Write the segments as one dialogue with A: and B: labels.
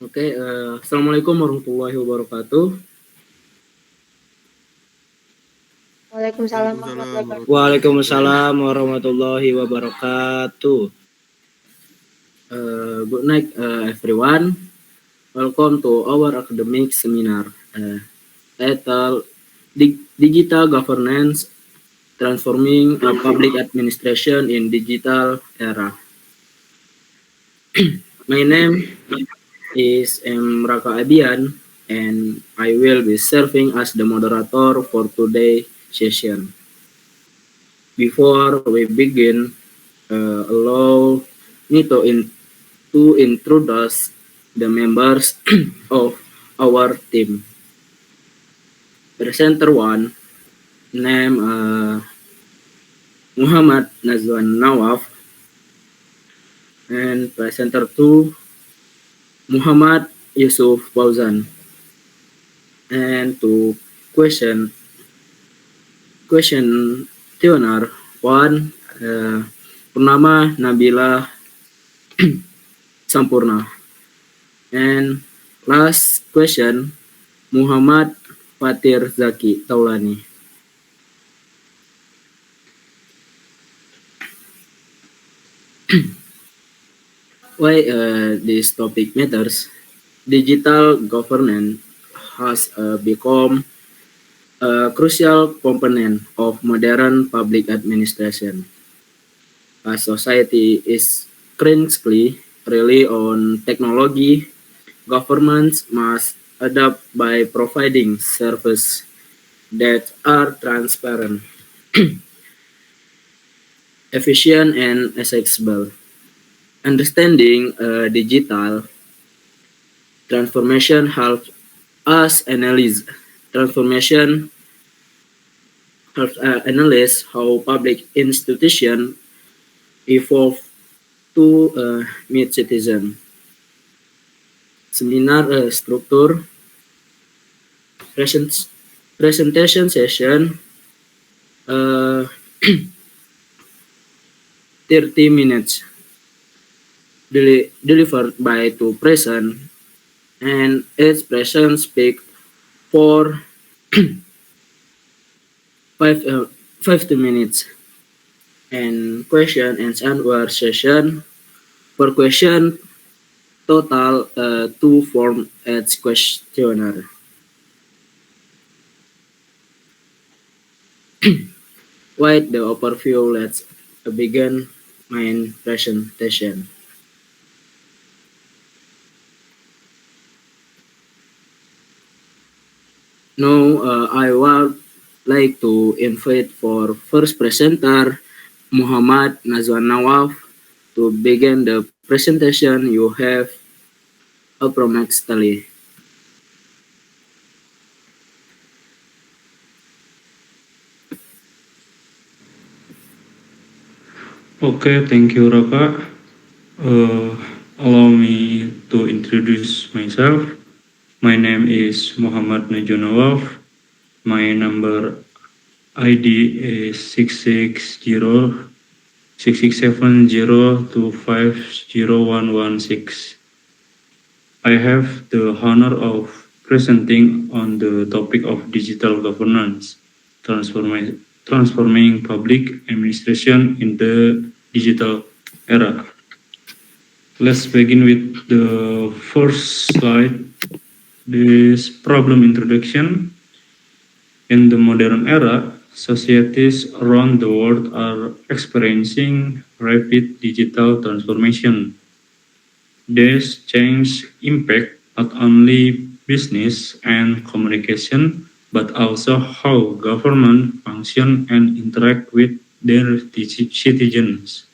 A: Assalamualaikum warahmatullahi wabarakatuh.
B: Waalaikumsalam warahmatullahi wabarakatuh.
A: Waalaikumsalam warahmatullahi wabarakatuh. Good night, everyone. Welcome to our academic seminar titled Digital Governance: Transforming Public Administration in Digital Era. My name is M. Raka Adian, and I will be serving as the moderator for today's session. Before we begin, allow me to introduce the members of our team. Presenter 1, name Muhammad Nazwan Nawaf, and presenter 2, Muhammad Yusuf Fauzan. And to question tuner 1, Purnama Nabila Sampurna. And last question, Muhammad Fatir Zaki Taulani. Why this topic matters? Digital governance has become a crucial component of modern public administration. As society is increasingly rely on technology, governments must adapt by providing services that are transparent, efficient, and accessible. Understanding digital transformation helps us analyze how public institutions evolve to meet citizen. Seminar structure, presentation session, 30 minutes, delivered by two present, and each present speak for 50 minutes. And question and answer session, per question total 2 form each questionnaire. With the overview, let's begin my presentation. Now, I would like to invite for first presenter, Muhammad Nazwan Nawaf, to begin the presentation. You have approximately.
C: Okay, thank you, Raka. Allow me to introduce myself. My name is Muhammad Najunawaf. My number ID is 66702501116. I have the honor of presenting on the topic of digital governance, transforming public administration in the digital era. Let's begin with the first slide. This problem introduction. In the modern era, societies around the world are experiencing rapid digital transformation. This change impact not only business and communication, but also how government function and interact with their citizens.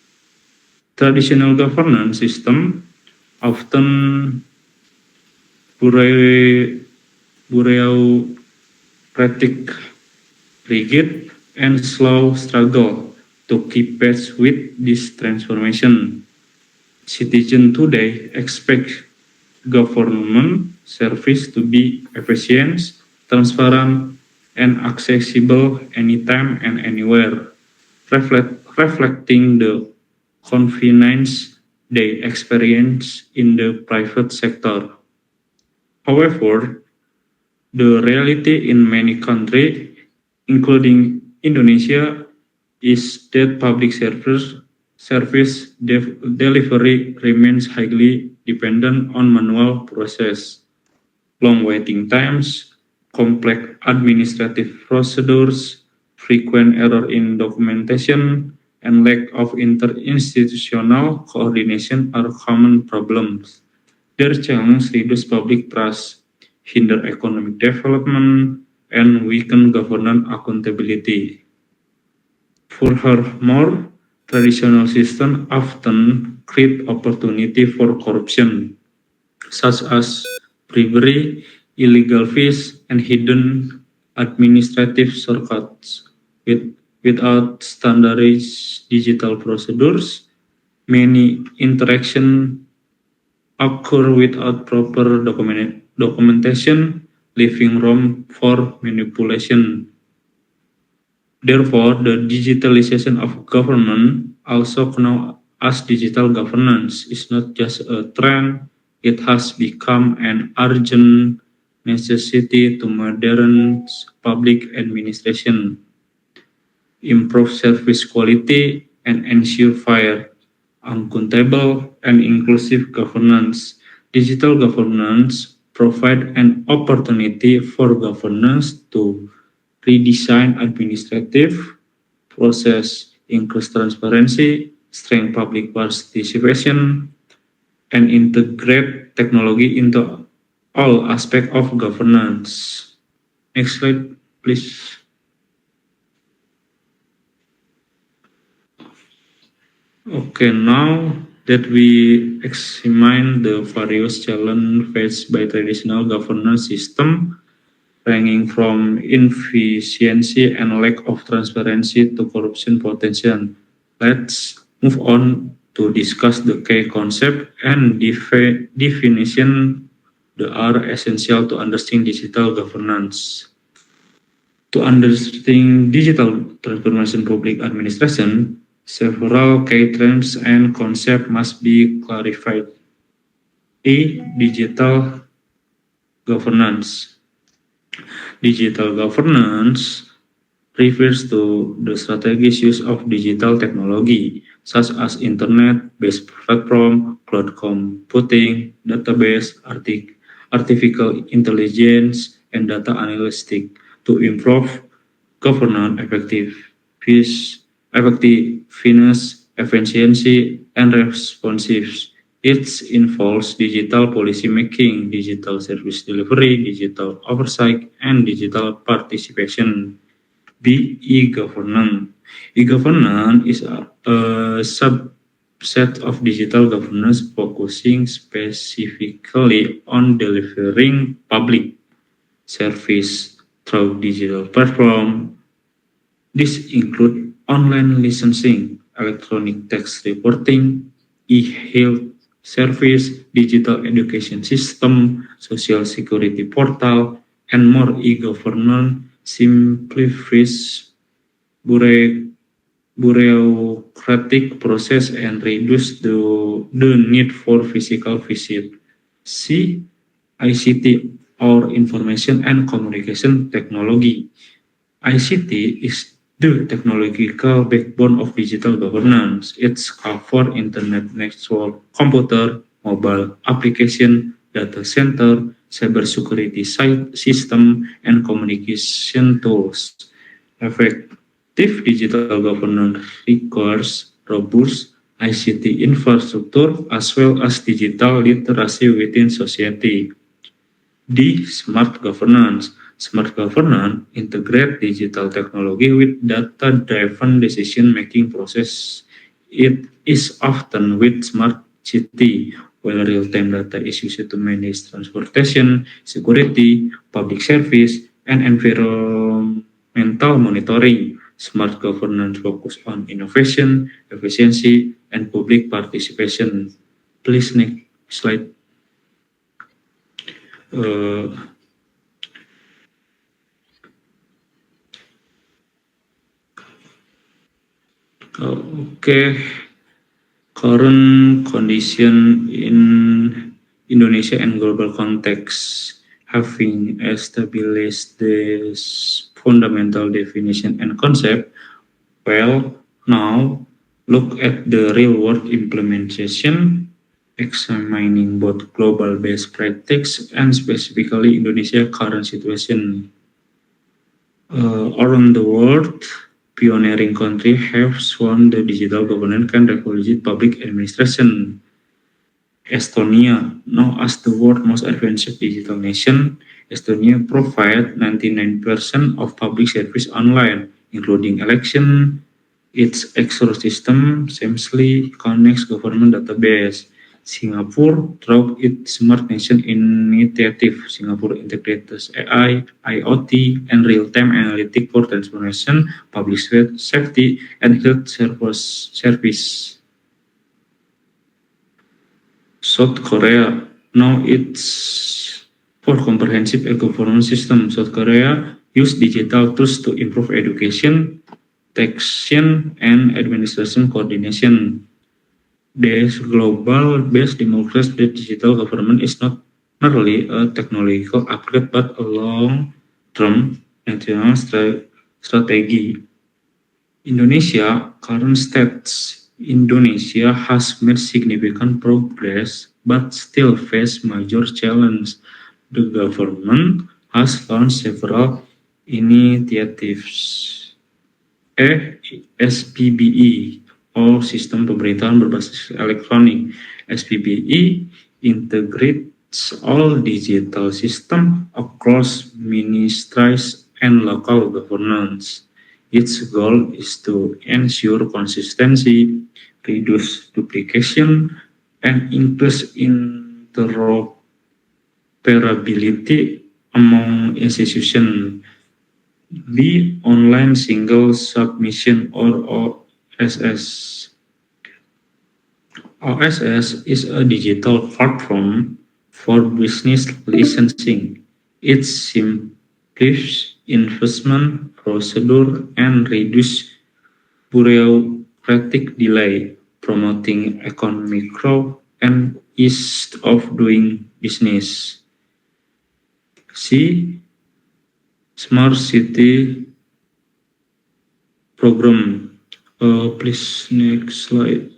C: Traditional governance system often bureaucratic, rigid, and slow struggle to keep pace with this transformation. Citizens today expect government service to be efficient, transparent, and accessible anytime and anywhere, reflecting the convenience they experience in the private sector. However, the reality in many countries, including Indonesia, is that public service delivery remains highly dependent on manual process, long waiting times, complex administrative procedures, frequent error in documentation, and lack of interinstitutional coordination are common problems. Their challenges reduce public trust, hinder economic development, and weaken governance accountability. Furthermore, traditional systems often create opportunity for corruption, such as bribery, illegal fees, and hidden administrative shortcuts. Without standardized digital procedures, many interactions occur without proper documentation, leaving room for manipulation. Therefore, the digitalization of government, also known as digital governance, is not just a trend, it has become an urgent necessity to modernize public administration, improve service quality, and ensure fair, accountable, and inclusive governance. Digital governance provide an opportunity for governance to redesign administrative process, increase transparency, strengthen public participation, and integrate technology into all aspects of governance. Next slide, please. Okay, now that we examine the various challenges faced by traditional governance system, ranging from inefficiency and lack of transparency to corruption potential, let's move on to discuss the key concept and definition that are essential to understand digital governance. To understand digital transformation public administration, several key terms and concepts must be clarified. Digital governance. Digital governance refers to the strategic use of digital technology, such as internet-based platform, cloud computing, database, artificial intelligence, and data analytics to improve governance effectiveness, efficiency, and responsiveness. It involves digital policymaking, digital service delivery, digital oversight, and digital participation. E-governance. E-governance is a subset of digital governance focusing specifically on delivering public service through digital platform. This includes online licensing, electronic tax reporting, e-health service, digital education system, social security portal, and more. E-governance simplifies bureaucratic process and reduce the need for physical visit. C. ICT or information and communication technology. ICT is the technological backbone of digital governance. It's cover internet network, computer, mobile application, data center, cybersecurity system, and communication tools. Effective digital governance requires robust ICT infrastructure as well as digital literacy within society. Smart governance. Smart governance integrate digital technology with data-driven decision-making process. It is often with smart city, where real-time data is used to manage transportation, security, public service, and environmental monitoring. Smart governance focus on innovation, efficiency, and public participation. Please next slide. Okay, current condition in Indonesia and global context. Having established this fundamental definition and concept, well, now look at the real-world implementation, examining both global best practice and specifically Indonesia current situation. Around the world, pioneering countries have shown the digital governance can revolutionize public administration. Estonia, now as the world's most advanced digital nation, Estonia provides 99% of public service online, including election. Its extra system seamlessly connects government database. Singapore dropped its Smart Nation initiative. Singapore integrates AI, IoT, and real-time analytics for transformation, public safety, and health service. South Korea, now it's for comprehensive e-governance system. South Korea use digital tools to improve education, taxation, and administration coordination. There's global-based democracy that digital government is not merely a technological upgrade but a long-term national strategy. Indonesia current status. Indonesia has made significant progress but still face major challenges. The government has launched several initiatives. SPBE, or Sistem Pemerintahan Berbasis Elektronik. SPBE integrates all digital system across ministries and local governance. Its goal is to ensure consistency, reduce duplication, and increase interoperability among institutions. The Online Single Submission or OSS. OSS is a digital platform for business licensing. It simplifies investment procedure and reduce bureaucratic delay, promoting economic growth and ease of doing business. C. Smart City Program. Please next slide.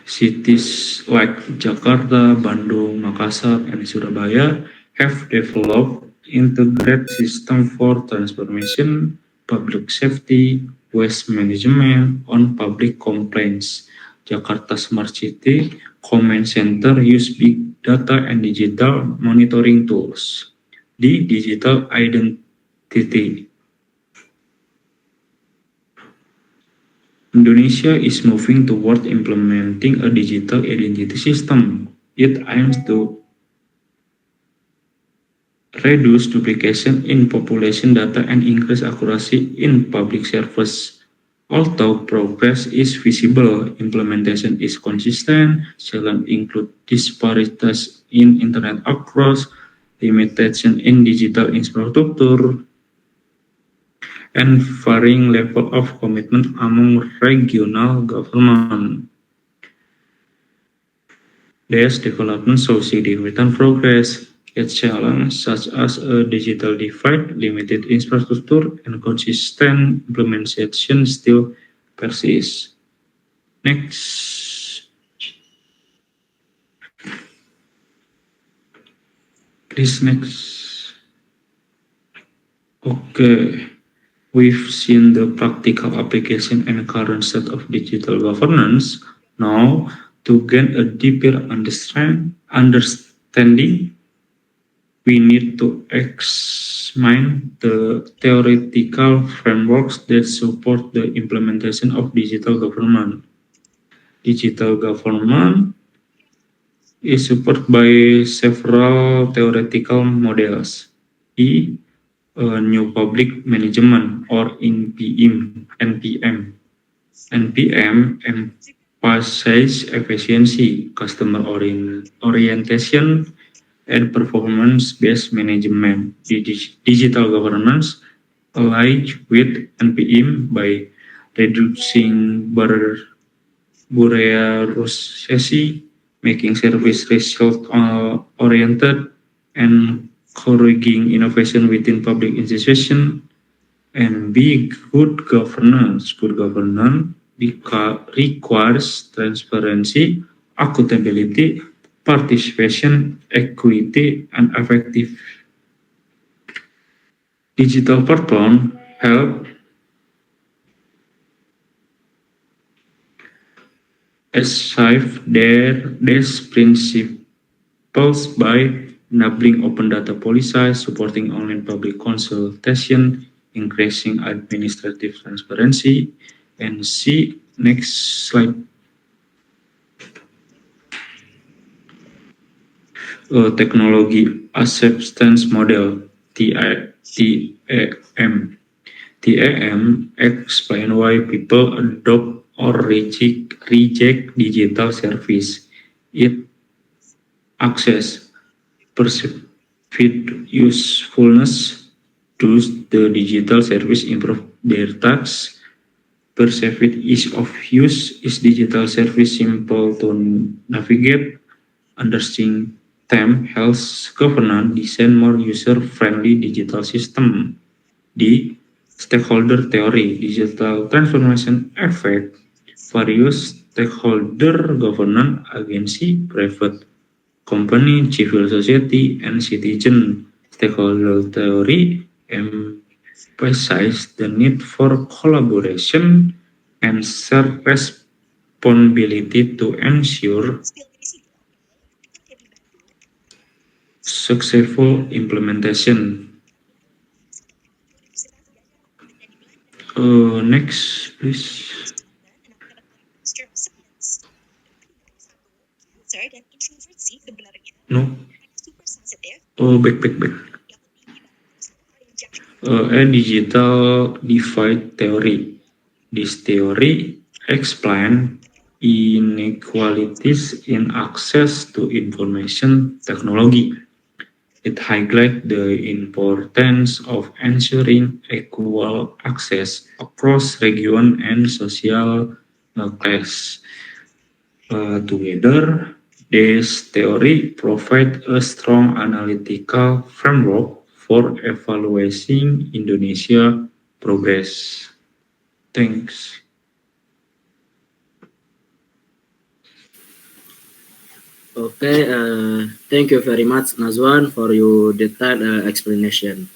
C: Cities like Jakarta, Bandung, Makassar, and Surabaya have developed integrated systems for transformation, public safety, waste management, on public complaints. Jakarta Smart City Command Center use big data and digital monitoring tools. The digital identity. Indonesia is moving toward implementing a digital identity system. It aims to reduce duplication in population data and increase accuracy in public service. Although progress is visible, implementation is consistent. Challenges include disparities in internet access, limitation in digital infrastructure, and varying level of commitment among regional government. This development shows significant progress, yet challenges such as a digital divide, limited infrastructure, and consistent implementation still persist. Next. Please next. Okay. We've seen the practical application and current state of digital governance. Now, to gain a deeper understanding, we need to examine the theoretical frameworks that support the implementation of digital government. Digital government is supported by several theoretical models. New Public Management or NPM. NPM emphasizes efficiency, customer orientation, and performance-based management. Digital governance aligns with NPM by reducing bureaucracy, making service result oriented, and encouraging innovation within public institutions, and be good governance. Good governance requires transparency, accountability, participation, equity, and effective digital platform help achieve these principles by enabling open data policies, supporting online public consultation, increasing administrative transparency, and see next slide. Technology acceptance model TAM. TAM explain why people adopt or reject digital service. It access perceived usefulness. Does the digital service improve their tasks? Perceived ease of use. Is digital service simple to navigate? Understanding them helps governance design more user-friendly digital system. D. Stakeholder theory, digital transformation affect various stakeholder governance agency, private company, civil society, and citizen. Stakeholder theory emphasizes the need for collaboration and shared responsibility to ensure successful implementation. Next, please. No. Oh, back. A digital divide theory. This theory explains inequalities in access to information technology. It highlights the importance of ensuring equal access across region and social classes. Together, this theory provides a strong analytical framework for evaluating Indonesia progress. Thanks.
A: Okay, thank you very much, Nazwan, for your detailed explanation.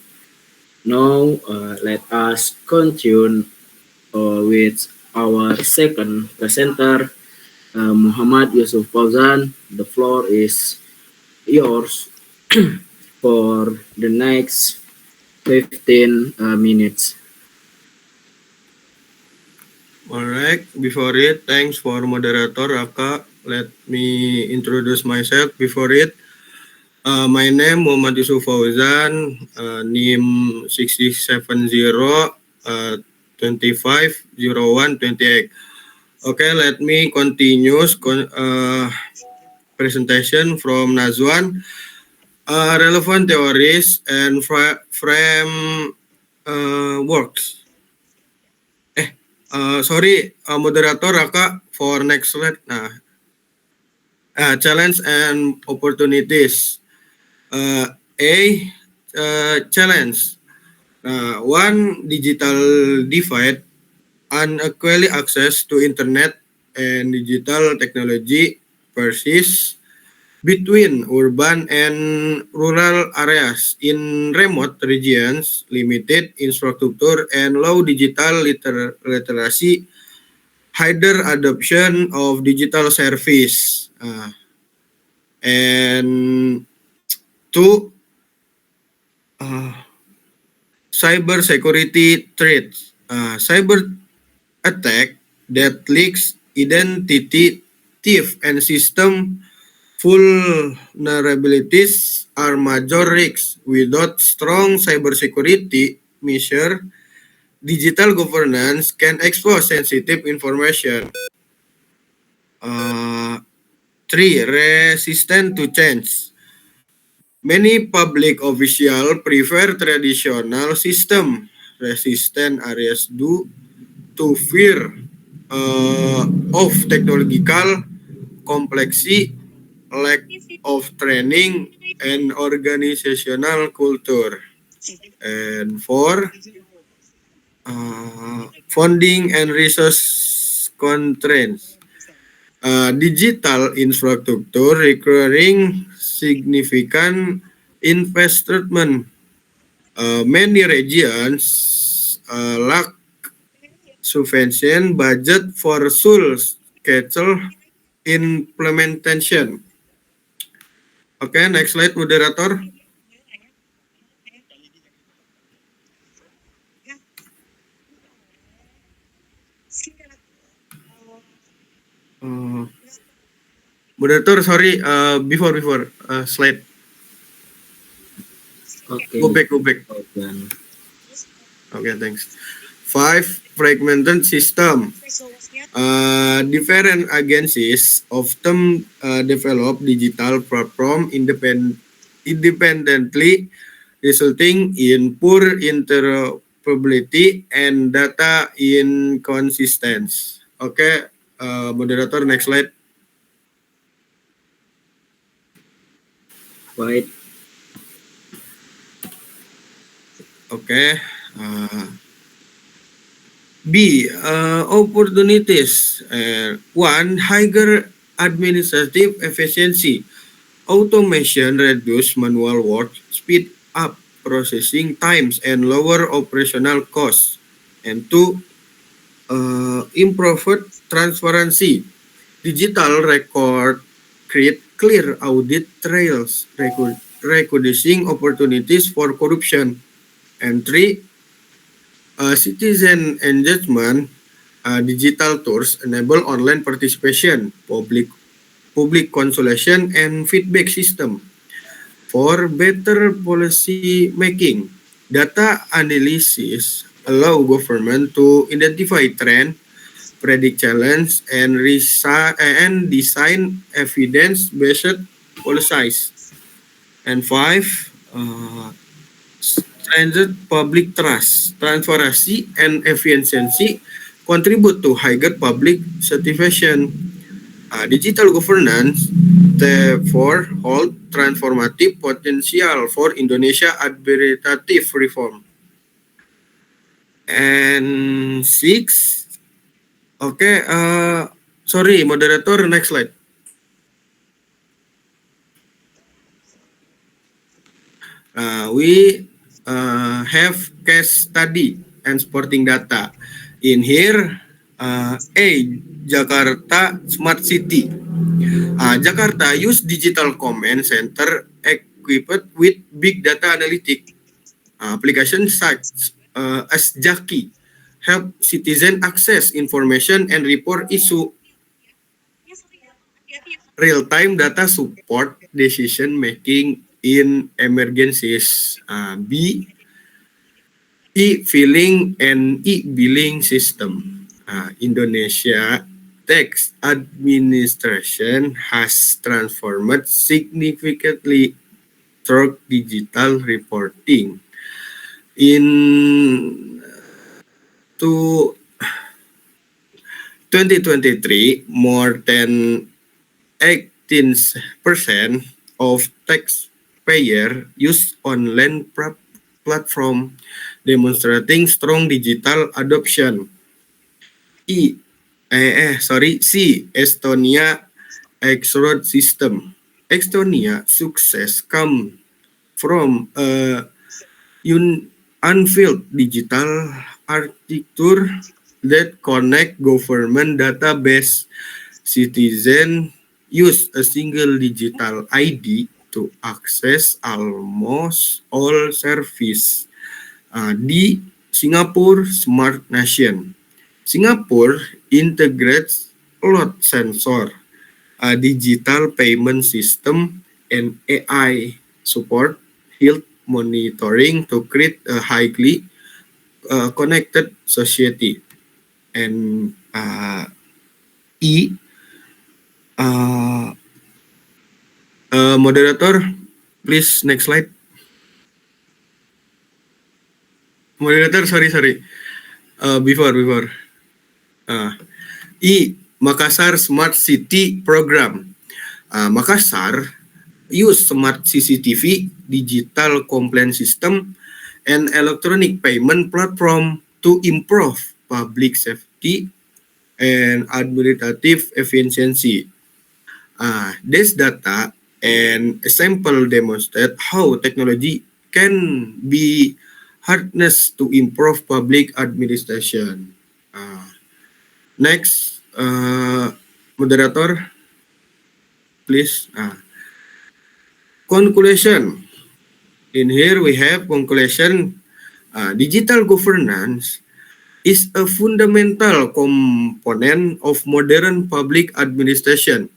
A: Now, let us continue with our second presenter, Muhammad Yusuf Fauzan. The floor is yours for the next 15 minutes.
B: Alright, before it, thanks for moderator Raka. Let me introduce myself before it. My name Muhammad Yusuf Fauzan, NIM 6670 250128. Okay, let me continue presentation from Nazwan. Relevant theories and frameworks. Sorry, moderator Raka, for next slide. Challenge and opportunities. Challenge. One, digital divide, unequal access to internet and digital technology persists between urban and rural areas. In remote regions, limited infrastructure and low digital literacy hinder adoption of digital service. And two, cyber security threats. Cyber attack that leaks identity, thief, and system vulnerabilities are major risks. Without strong cybersecurity measure, digital governance can expose sensitive information. Three, resistant to change. Many public officials prefer traditional system. Resistant areas due to fear of technological complexity, lack of training, and organizational culture. And 4, funding and resource constraints. Digital infrastructure requiring significant investment. Many regions lack sufficient budget for full-scale implementation. Okay, next slide, moderator. Moderator, sorry, before slide.
A: Okay.
B: Go back.
A: Open.
B: Okay, thanks. 5, fragmented system. Different agencies often develop digital platform independently, resulting in poor interoperability and data inconsistency. Okay, moderator, next slide.
A: Right.
B: Okay. B, opportunities. 1, higher administrative efficiency. Automation reduce manual work, speed up processing times, and lower operational costs. And 2, improved transparency. Digital record create clear audit trails, reducing opportunities for corruption. And 3, citizen engagement. Digital tools enable online participation, public consultation, and feedback system. For better policy making, data analysis allow government to identify trend, predict challenge, and design evidence-based policies. And 5, strengthened public trust, transparency, and efficiency contribute to higher public satisfaction. Digital governance therefore hold transformative potential for Indonesia administrative reform. And 6, okay, sorry, moderator, next slide. We have case study and supporting data. In here, Jakarta Smart City. Jakarta use digital command center equipped with big data analytic. Applications such as Jaki help citizen access information and report issue. Real-time data support decision making in emergencies. B, e-filing and e-billing system. Indonesia tax administration has transformed significantly through digital reporting. In 2023, more than 18% of taxpayer use online platform, demonstrating strong digital adoption. C, Estonia X-Road system. Estonia success come from a unveiled digital architecture that connect government database. Citizen use a single digital ID to access almost all service. D, Singapore Smart Nation. Singapore integrates lot sensor, a digital payment system, and AI support health monitoring to create a highly connected society. And E, moderator, please next slide. Moderator, sorry. Before. E. Makassar Smart City Program. Makassar use smart CCTV, digital compliance system, and electronic payment platform to improve public safety and administrative efficiency. This data and sample demonstrate how technology can be harnessed to improve public administration. Next, moderator, please. Conclusion. In here we have conclusion. Digital governance is a fundamental component of modern public administration.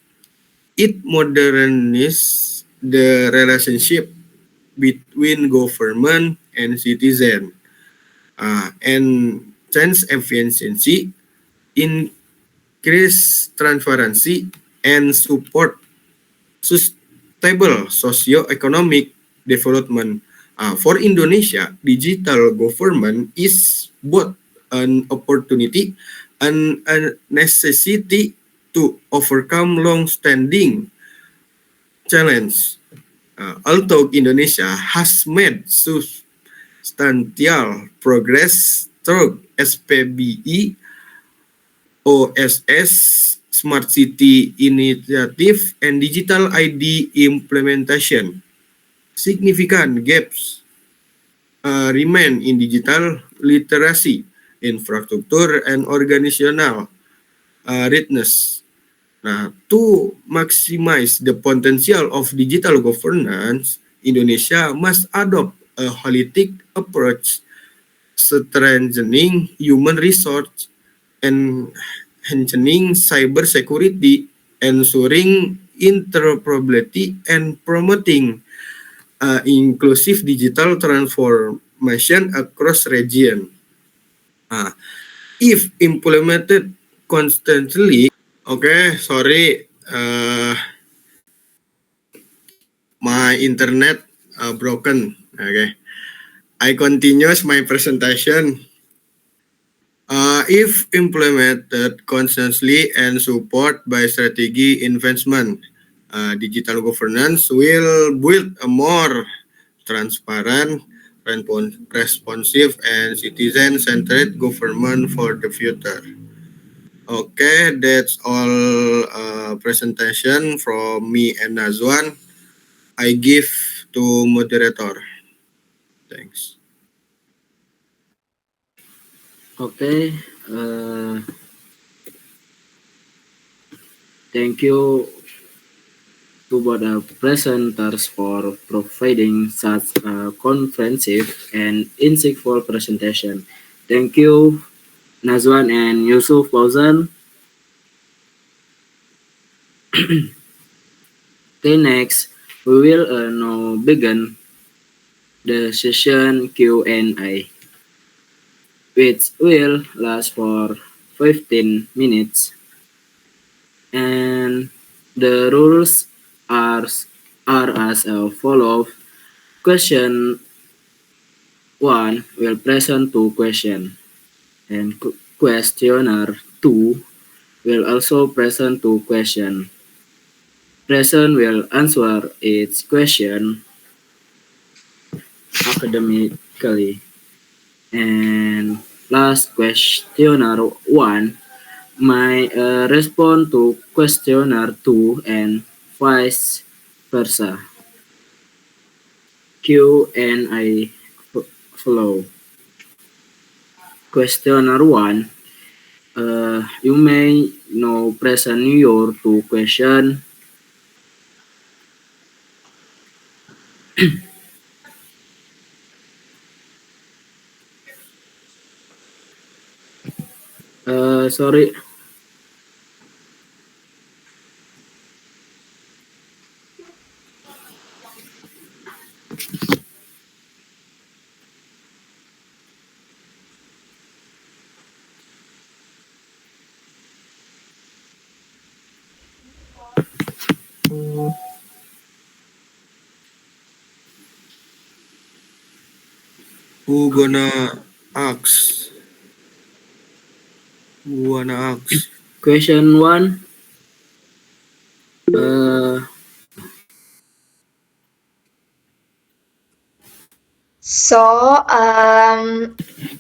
B: It modernizes the relationship between government and citizen, and change efficiency, increase transparency, and support sustainable socio-economic development. For Indonesia, digital government is both an opportunity and a necessity to overcome long-standing challenge. Although Indonesia has made substantial progress through SPBI, OSS, Smart City Initiative, and Digital ID implementation, significant gaps remain in digital literacy, infrastructure, and organizational readiness. To maximize the potential of digital governance, Indonesia must adopt a holistic approach, strengthening human resource and enhancing cybersecurity, ensuring interoperability, and promoting inclusive digital transformation across region. If implemented constantly, okay, sorry, my internet broken. Okay, I continues my presentation. If implemented constantly and support by strategy investment, digital governance will build a more transparent, responsive, and citizen-centered government for the future. Okay, that's all presentation from me and Nazwan. I give to moderator. Thanks.
A: Okay, thank you to both presenters for providing such a comprehensive and insightful presentation. Thank you, Nazwan and Yusuf Fauzan. Okay, next, we will now begin the session Q&A, which will last for 15 minutes. And the rules are as follows. Question 1 will present 2 questions, and questioner 2 will also present 2 questions. Present will answer each question academically. And last questioner 1 might respond to questioner 2 and vice versa. Q&A flow. Questioner 1, you may now present your 2 questions. Sorry.
B: Who gonna ask? Who wanna ask?
A: Question 1. Uh,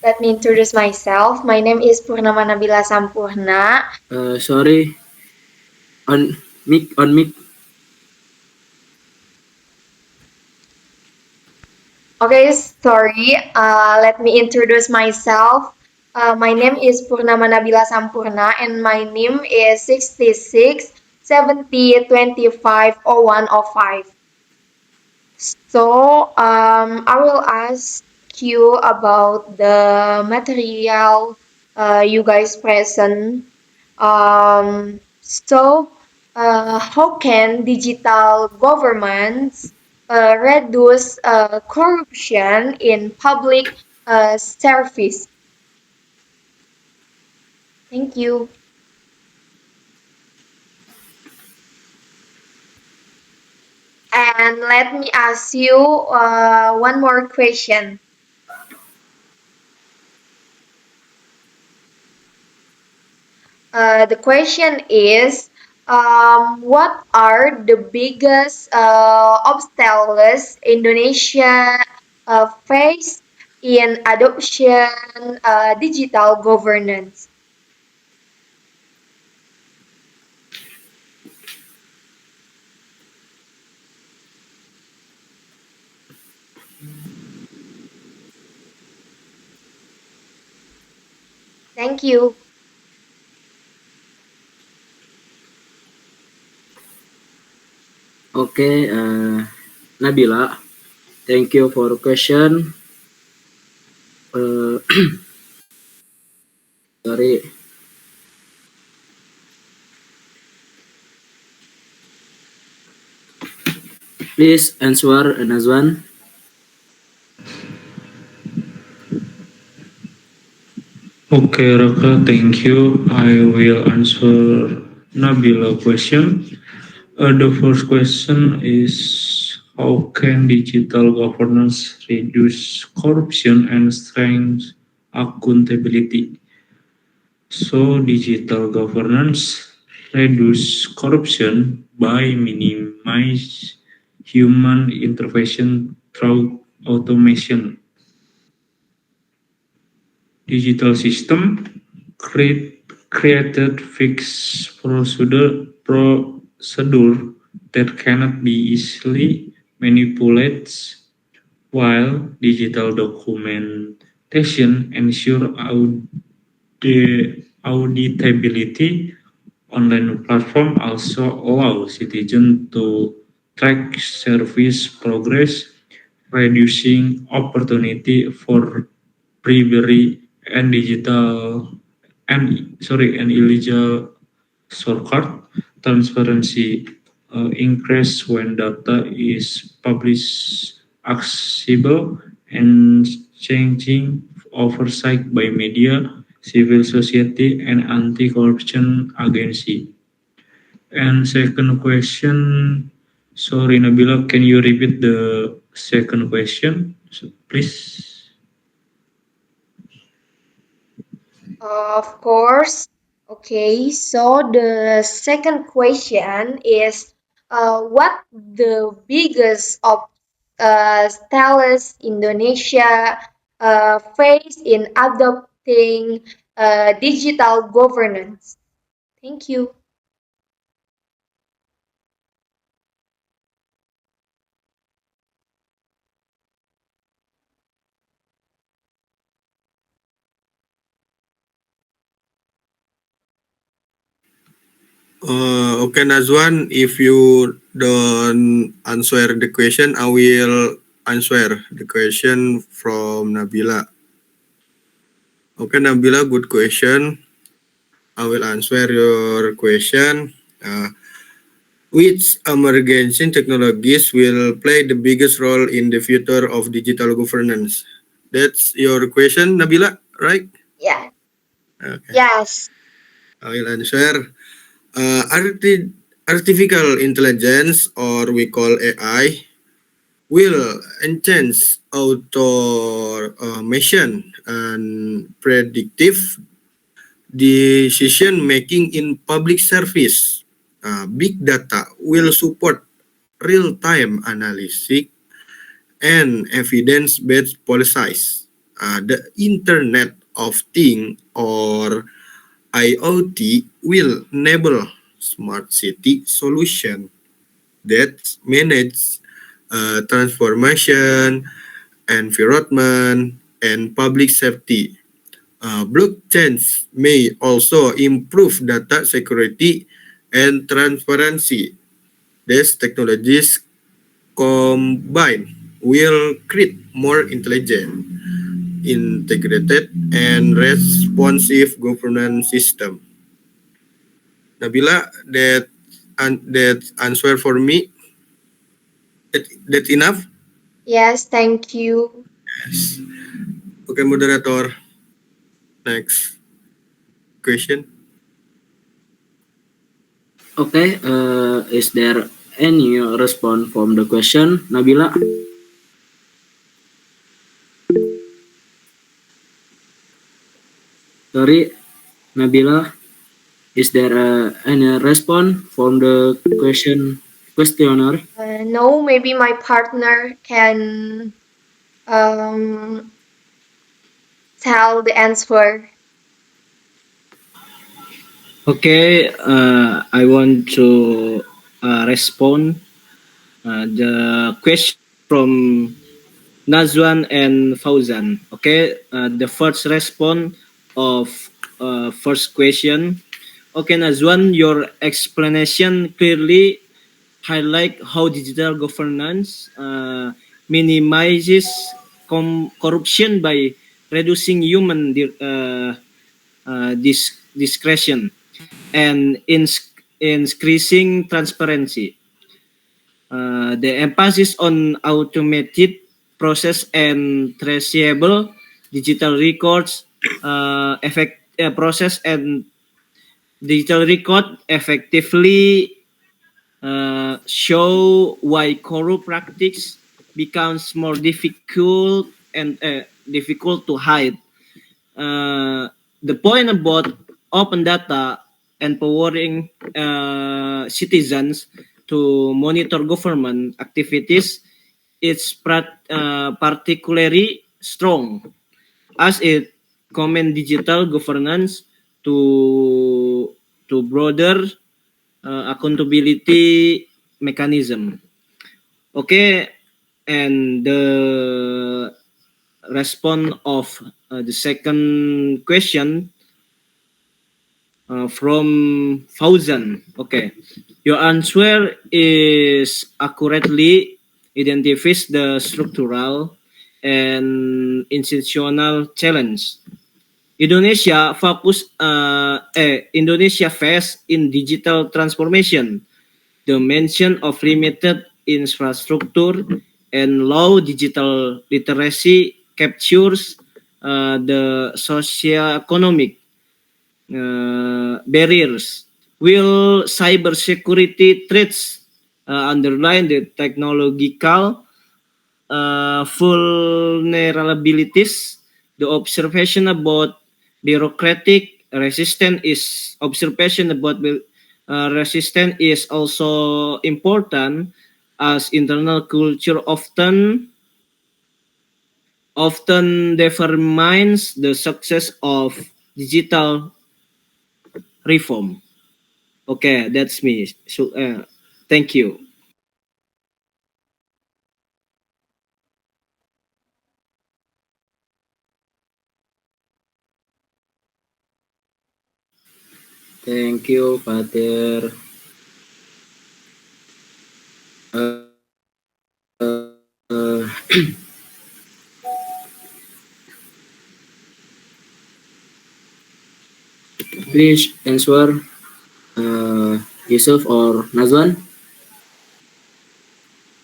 D: Let me introduce myself. My name is Purnama Nabila Sampurna.
A: Sorry. On mic. On mic.
D: Okay, sorry. Let me introduce myself. My name is Purnama Nabila Sampurna, and my NIM is 66 70 25 0105. I will ask you about the material you guys present. How can digital governments reduce corruption in public service? Thank you. And let me ask you one more question. The question is, what are the biggest obstacles Indonesia face in adoption digital governance? Thank you.
A: Okay. Nabila. Thank you for question. Sorry. Please answer Nazwan.
C: Okay, Raka, thank you. I will answer Nabila question. The first question is how can digital governance reduce corruption and strengthen accountability? So, digital governance reduce corruption by minimize human intervention through automation. Digital system created fixed procedure that cannot be easily manipulated, while digital documentation ensure auditability. Online platform also allow citizens to track service progress, reducing opportunity for bribery and illegal shortcut. Transparency increase when data is published, accessible, and changing oversight by media, civil society, and anti-corruption agency. And second question, sorry Nabila, can you repeat the second question, please?
D: Of course. Okay, so the second question is what the biggest obstacles Indonesia face in adopting digital governance? Thank you.
B: Okay, Nazwan, if you don't answer the question, I will answer the question from Nabila. Okay, Nabila, good question. I will answer your question. Which emerging technologies will play the biggest role in the future of digital governance? That's your question, Nabila, right?
D: Yeah.
B: Okay,
D: Yes.
B: I will answer. Artificial intelligence, or we call AI, will enhance automation and predictive decision making in public service. Big data will support real-time analysis and evidence-based policies. The Internet of Things or IoT will enable smart city solution that manage transformation, environment, and public safety. Blockchains may also improve data security and transparency. These technologies combined will create more intelligent, integrated, and responsive governance system. Nabila, that answer for me. That's enough.
D: Yes, thank you.
B: Yes. Okay, moderator. Next question.
A: Okay, is there any response from the question, Nabila? Sorry, Nabila, is there any response from the questioner?
D: No, maybe my partner can tell the answer.
E: Okay, I want to respond the question from Nazwan and Fauzan. Okay, the first response of first question. Okay, Nazwan, your explanation clearly highlight how digital governance minimizes corruption by reducing human discretion and increasing transparency. The emphasis on automated process and traceable digital records process and digital record effectively show why corrupt practice becomes more difficult and difficult to hide. The point about open data empowering citizens to monitor government activities is particularly strong as it commends digital governance to broader accountability mechanism. Okay, and the response of the second question from Fauzan. Okay, your answer is accurately identifies the structural and institutional challenge Indonesia Indonesia face in digital transformation. The mention of limited infrastructure and low digital literacy captures the socio-economic barriers. Will cybersecurity threats underline the technological vulnerabilities? The observation about bureaucratic resistance is also important as internal culture often determines the success of digital reform. Okay, that's me. So, thank you.
A: Thank you, Fatir. Please answer, Yusuf or Nazwan.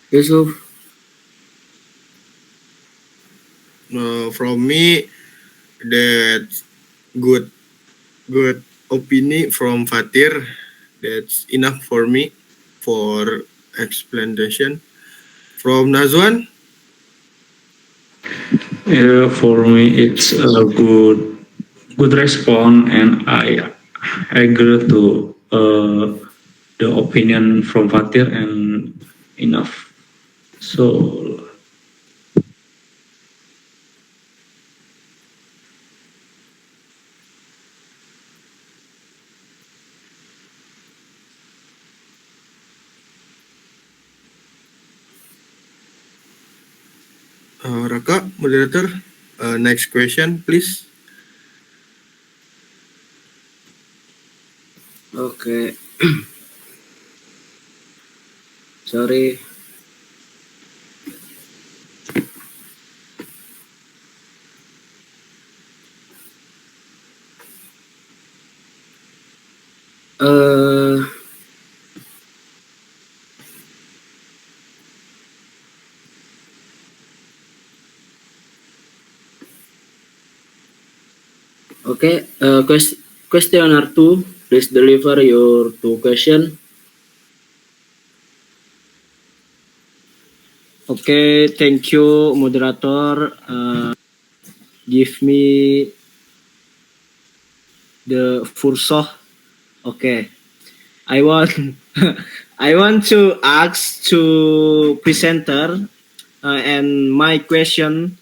A: Yusuf.
B: From me, that good opinion from Fatir. That's enough for me for explanation. From Nazwan.
C: Yeah, for me it's a good response, and I agree to the opinion from Fatir and enough. So
B: Raka, moderator, next question, please.
A: Okay. Sorry. Uh, okay. Questioner 2, please deliver your 2 questions.
E: Okay, thank you, moderator. Give me the fursoh. Okay, I want I want to ask to presenter and my question.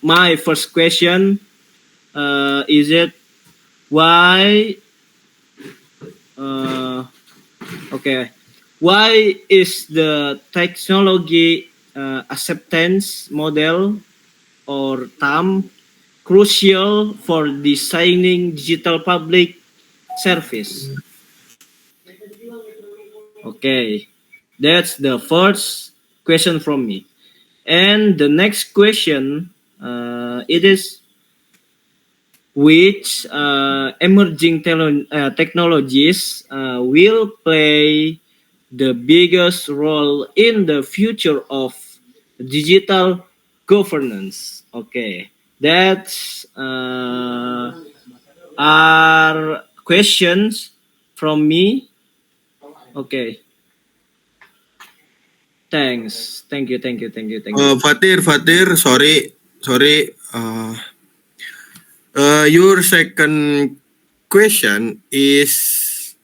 E: My first question is it why okay, why is the technology acceptance model or TAM crucial for designing digital public service? Okay, that's the first question from me. And the next question, it is which emerging technologies will play the biggest role in the future of digital governance. Okay, that's are questions from me. Okay, thank you, thank you, thank you, thank you.
B: Fatir, sorry. Your second question is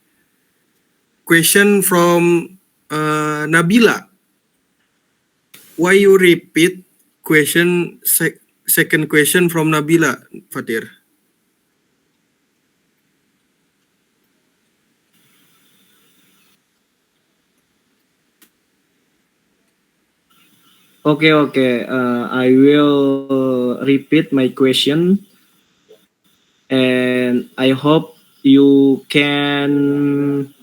B: question from Nabila. Why you repeat second question from Nabila, Fatir?
E: Okay, okay. I will repeat my question, and I hope you can.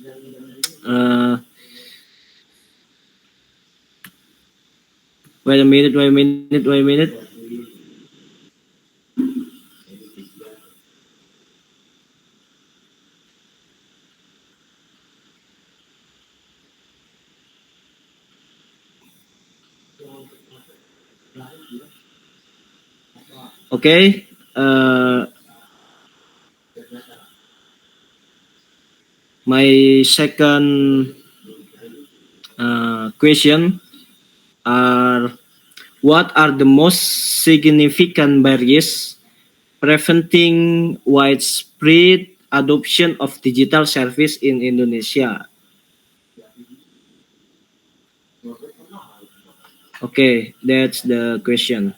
E: Wait a minute. Wait a minute. Wait a minute. Okay. My second question are what are the most significant barriers preventing widespread adoption of digital service in Indonesia? Okay, that's the question.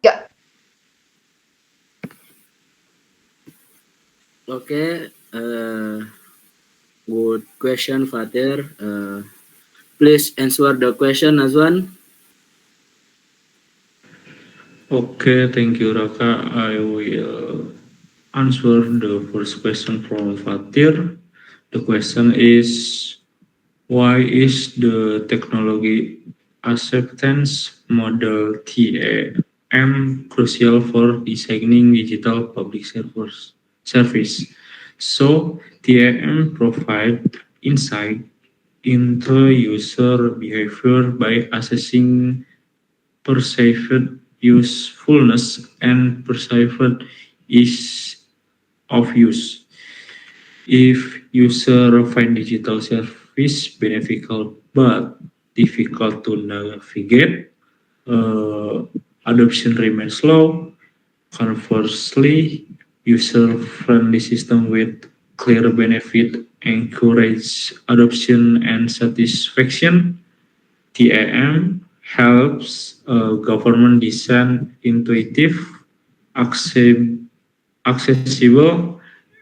D: Yeah.
A: Okay. Good question, Fatir. Please answer the question, Nazwan.
C: okay, thank you Raka. I will answer the first question from Fatir. The question is why is the technology acceptance model TAM crucial for designing digital public service? So TAM provide insight into user behavior by assessing perceived usefulness and perceived ease of use. If user find digital service beneficial but difficult to navigate, adoption remains low. Conversely, user-friendly system with clear benefit encourage adoption and satisfaction. TAM helps government design intuitive, accessible,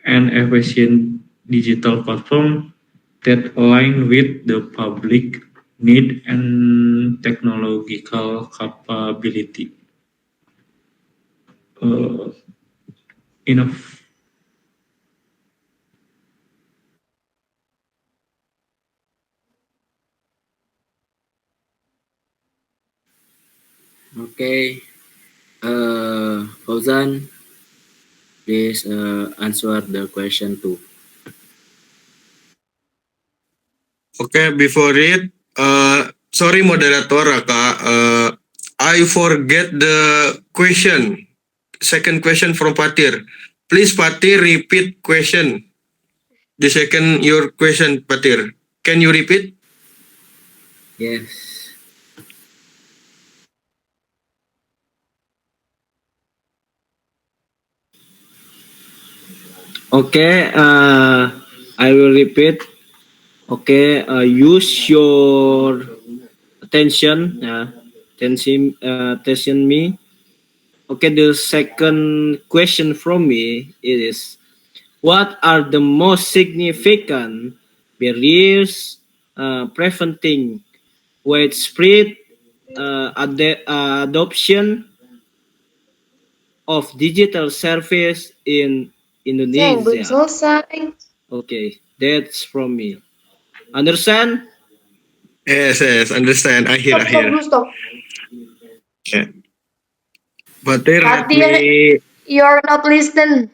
C: and efficient digital platform that align with the public need and technological capability. Uh, enough.
A: Okay. Fauzan, please answer the question 2.
B: Okay, before it, sorry moderator Raka, I forget the question. Second question from Patir. Please Patir repeat question. The second your question Patir. Can you repeat?
A: Yes.
E: Okay, I will repeat. Okay, use your attention. Attention me. Okay, the second question from me is, what are the most significant barriers preventing widespread adoption of digital service in
D: Sayang, belum
E: Indonesia?
D: selesai.
E: Okay, that's from me. Understand?
B: Yes, understand. I hear.
D: Stop dulu, stop.
B: Yeah. Patir, let
D: Patir,
B: me.
D: you're not listen.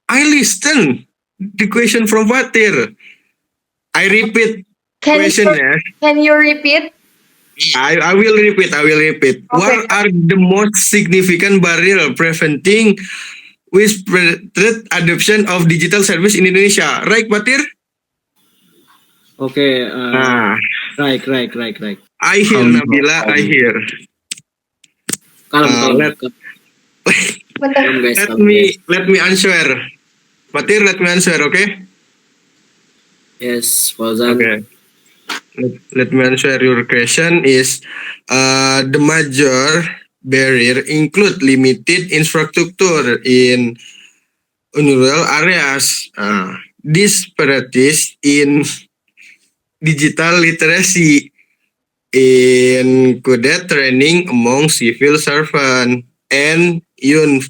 B: I listen the question from Patir. I repeat question. Yes.
D: Can you repeat?
B: I will repeat.
D: Okay.
B: What are the most significant barrier preventing widespread adoption of digital service in Indonesia? Right, Patir?
E: Okay, right.
B: I hear Nabila. I hear.
A: Kalem,
B: Let
D: Bentar.
A: kalem guys,
B: let
A: kalem guys.
B: me let me answer. Patir, let me answer. Okay.
A: Yes, Fauzan.
B: Okay. Let me answer your question. Is the major barrier include limited infrastructure in rural areas, disparities in digital literacy, included training among civil servants, and even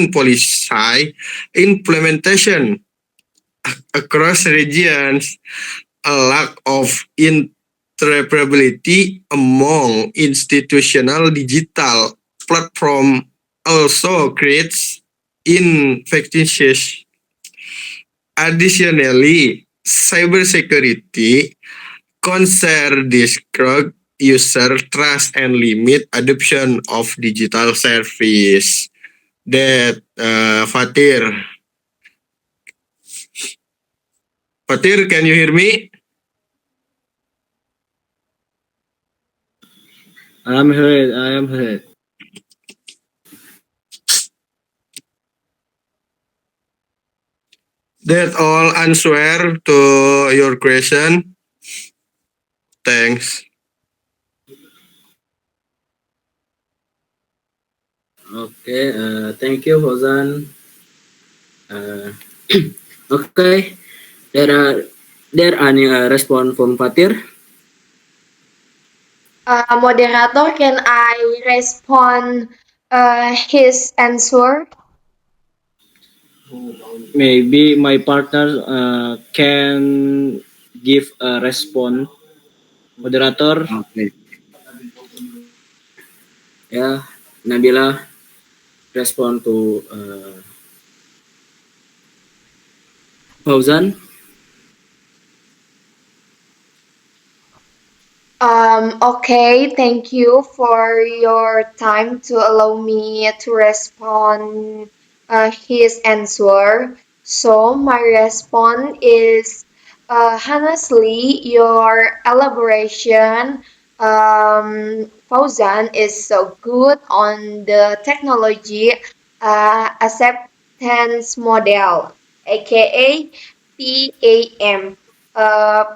B: policy implementation across regions. A lack of interoperability among institutional digital platform also creates inefficiencies. Additionally, cybersecurity concern discourage user trust and limit adoption of digital service. That Fatir. Fatir, can you hear me?
E: I am heard.
B: That all answer to your question. Thanks.
A: Okay, thank you, Fauzan. Okay, there any response from Fatir?
D: Moderator, can I respond his answer?
E: Maybe my partner can give a response. Moderator.
A: Okay. Ya, Nabila respond to Fauzan.
D: Okay, thank you for your time to allow me to respond his answer. So my response is honestly, your elaboration, Fauzan, is so good on the technology acceptance model, aka TAM.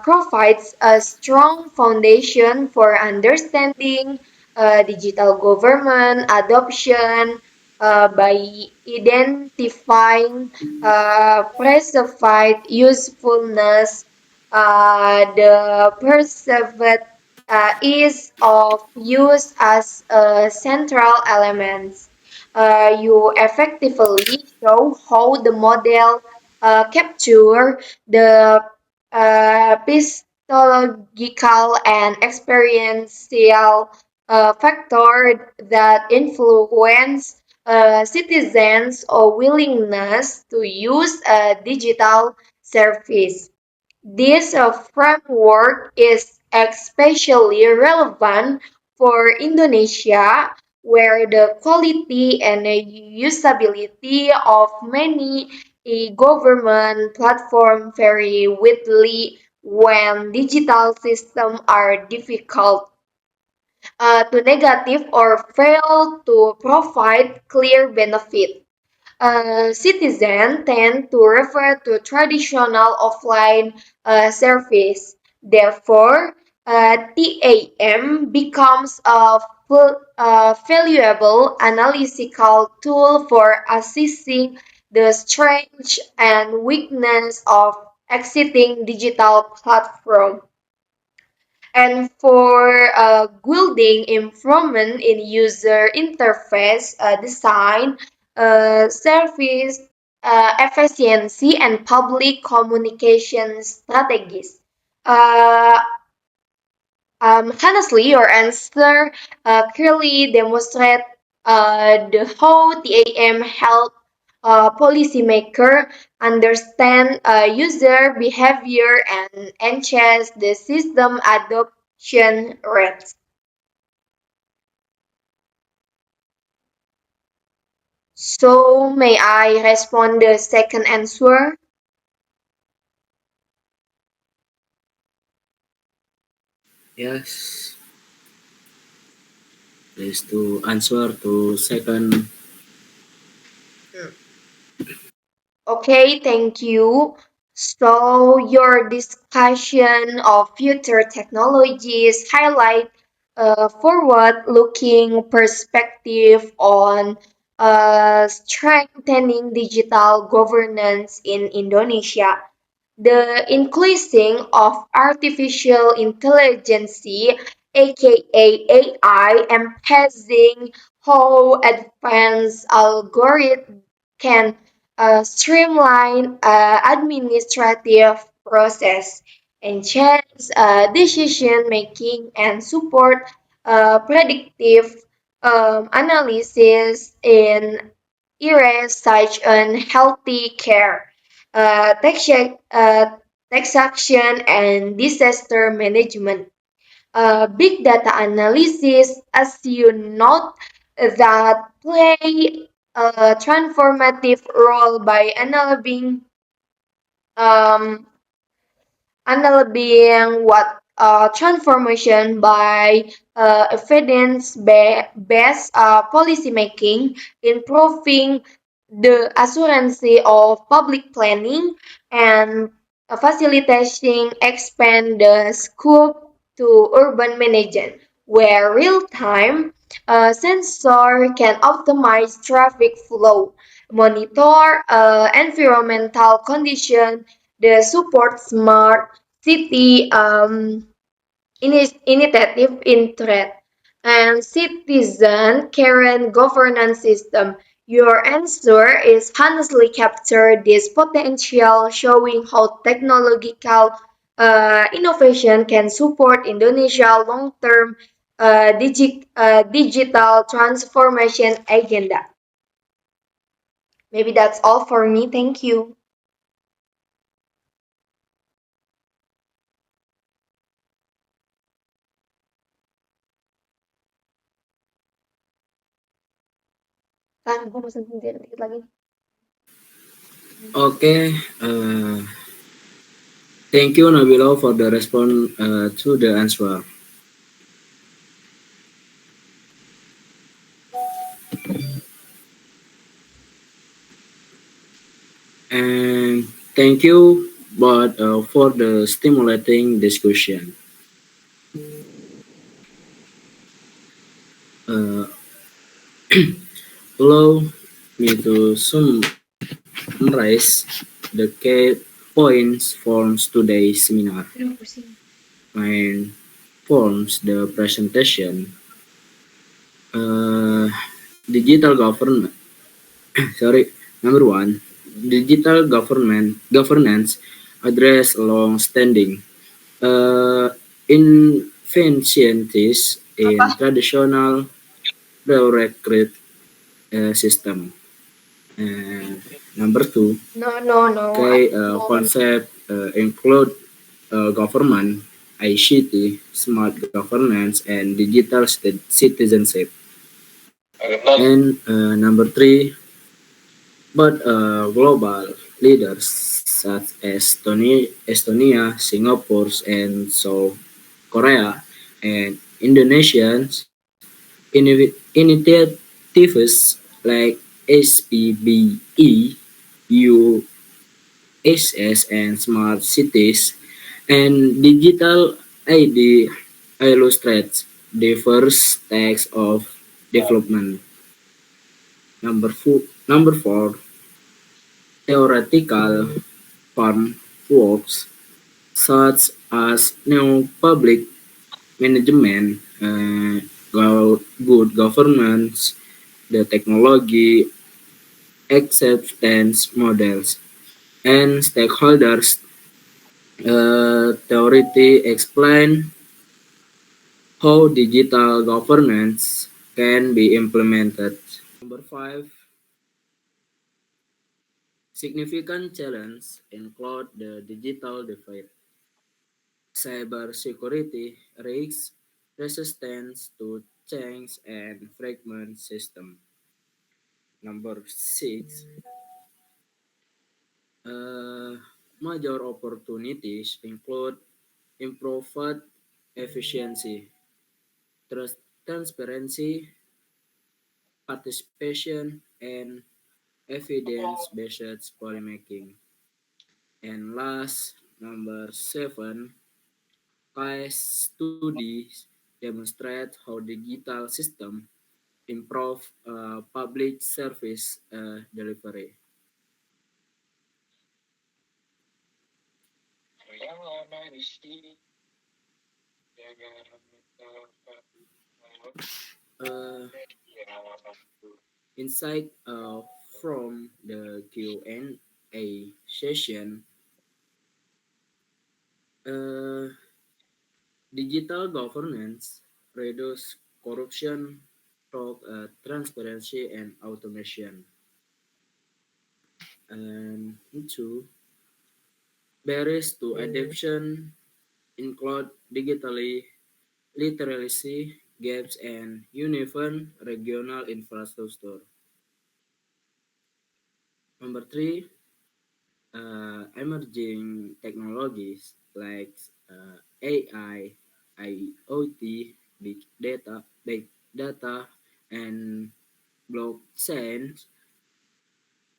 D: Provides a strong foundation for understanding digital government adoption by identifying perceived usefulness, the perceived ease of use as central elements. You effectively show how the model capture the physiological and experiential factor that influence citizens' willingness to use a digital service. This framework is especially relevant for Indonesia, where the quality and usability of many government platforms vary widely when digital systems are difficult to negative or fail to provide clear benefit. Citizens tend to refer to traditional offline service. Therefore, TAM becomes a valuable analytical tool for assessing the strengths and weakness of existing digital platforms. And for building improvement in user interface design, service efficiency, and public communication strategies. Uh, Honestly, your answer clearly demonstrate the how TAM help policymaker understand user behavior and enhance the system adoption rates. So, may I respond the second answer?
A: Yes, please to answer to second.
B: Yeah.
D: Okay, thank you. So, your discussion of future technologies highlight a forward-looking perspective on strengthening digital governance in Indonesia. The increasing of artificial intelligence, aka AI, emphasizing how advanced algorithms can streamline administrative process, enhance decision making, and support predictive analysis in areas such as healthy care, taxation, and disaster management. Big data analysis, as you note, that play a transformative role by um, analyzing what transformation by evidence-based policymaking, improving the assurancy of public planning, and facilitating expand the scope to urban management, where real-time sensor can optimize traffic flow, monitor environmental condition, the support smart city initiative in threat and citizen current governance system. Your answer is honestly captured this potential, showing how technological innovation can support Indonesia long-term digital transformation agenda. Maybe that's all for me. Thank you. Kan, gue mau dikit lagi.
A: Okay. Thank you, Nabila, for the response to the answer. And thank you, but for the stimulating discussion. Uh, Allow me to summarize the key points from today's seminar.
D: Aduh, pusing.
A: Main forms the presentation. Uh, Digital government. Sorry. Number one, digital governance address long-standing inefficiencies in
D: Apa?
A: traditional bureaucratic system. And number two,
D: No, no, no. I
A: okay,
D: don't.
A: concept include government, ICT, smart governance, and digital citizenship. And number three, but global leaders such as Estonia, Singapore, and South Korea, and Indonesians initiatives like SPBE, USS, and Smart Cities, and Digital ID illustrates the first stage of development. Number four, theoretical frameworks such as new public management, good governance, the technology acceptance models, and stakeholders theory explain how digital governance can be implemented. Number five, significant challenges include the digital divide, cybersecurity risks, resistance to change, and fragment system. Number six, uh, major opportunities include improved efficiency, transparency, participation, and evidence-based policymaking. And last, number seven, case studies demonstrate how digital system improve public service delivery. Uh, Insight from the Q&A session, uh, digital governance reduce corruption through transparency and automation. And two, barriers to adoption include digitally literacy gaps and uneven regional infrastructure. Number three, emerging technologies like AI, IoT, big data, and blockchain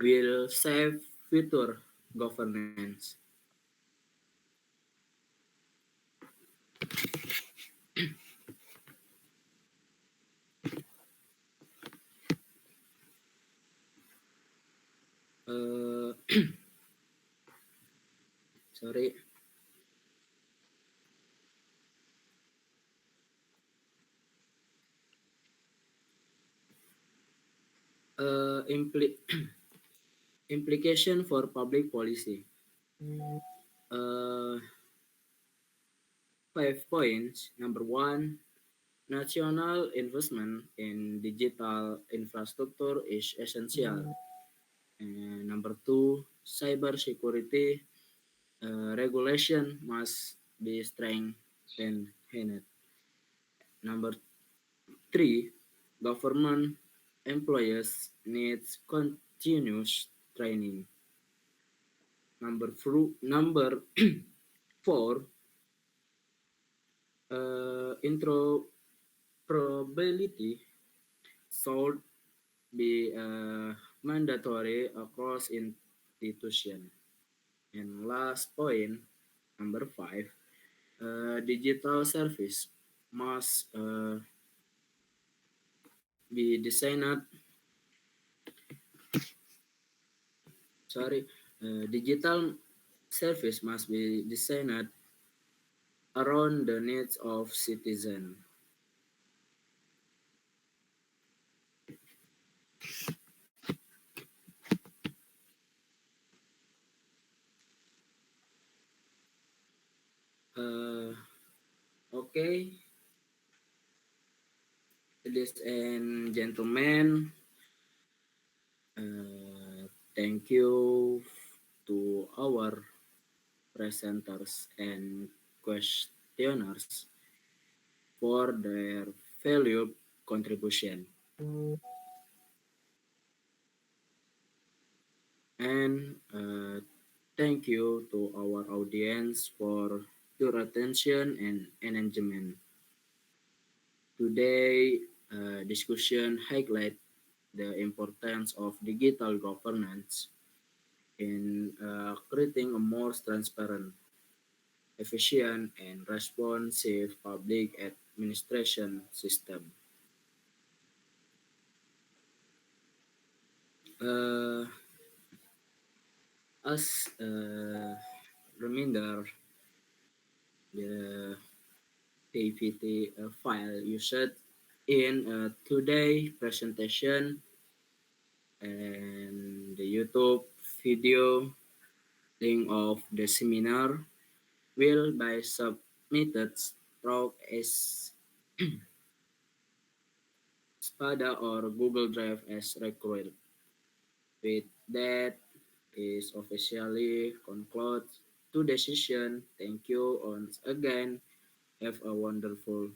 A: will shape future governance. Uh, Sorry, implication for public policy. Uh, 5 points. Number one, national investment in digital infrastructure is essential. And number two, cyber security regulation must be strengthened. Number three, government employees needs continuous training. Number 4, interoperability should be mandatory across institution. And last point, number 5, digital service must be designed. Digital service must be designed around the needs of citizens. Okay, ladies and gentlemen, thank you to our presenters and questioners for their valuable contribution. And thank you to our audience for your attention and engagement. Today, discussion highlight the importance of digital governance in creating a more transparent, efficient, and responsive public administration system. Uh, as a reminder, the PPT file used in today presentation and the YouTube video link of the seminar will be submitted through Spada or Google Drive as required. With that is officially concludes today's session. Thank you once again. Have a wonderful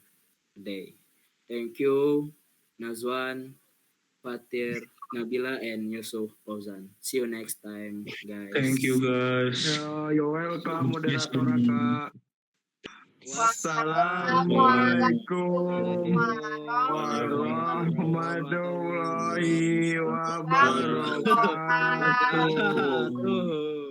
A: day. Thank you, Nazwan, Fatir, Nabila, and Yusuf Fauzan. See you next time,
C: Thank you,
A: guys.
C: guys.
B: You're welcome,
C: Yes,
B: moderator Raka. Assalamualaikum warahmatullahi wabarakatuh.
E: Wabarakatuh.